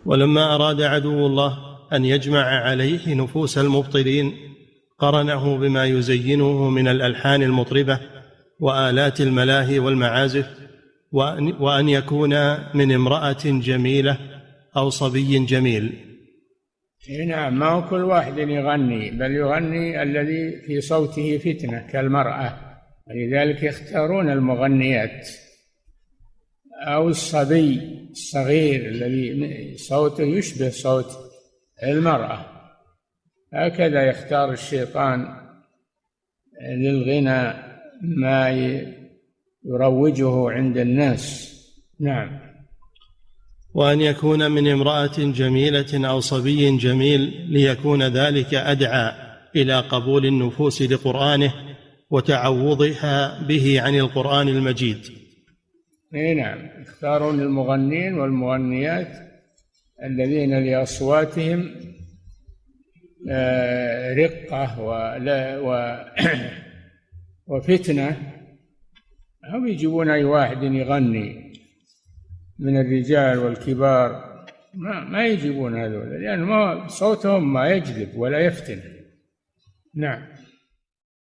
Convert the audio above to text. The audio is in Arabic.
ولما أراد عدو الله أن يجمع عليه نفوس المبطلين قرنه بما يزينه من الألحان المطربة وآلات الملاهي والمعازف، وأن يكون من امرأة جميلة أو صبي جميل. نعم، ما هو كل واحد يغني، بل يغني الذي في صوته فتنة كالمرأة، ولذلك يختارون المغنيات، أو الصبي الصغير الذي صوته يشبه صوت المرأة. هكذا يختار الشيطان للغنى ما يروجه عند الناس. نعم. وأن يكون من امرأة جميلة أو صبي جميل ليكون ذلك أدعى إلى قبول النفوس لقرآنه وتعوضها به عن القرآن المجيد. نعم، يختارون المغنين والمغنيات الذين لأصواتهم رقة وفتنة، هم يجيبون أي واحد يغني من الرجال والكبار، ما يجيبون هذول، لأن صوتهم ما يجذب ولا يفتن. نعم.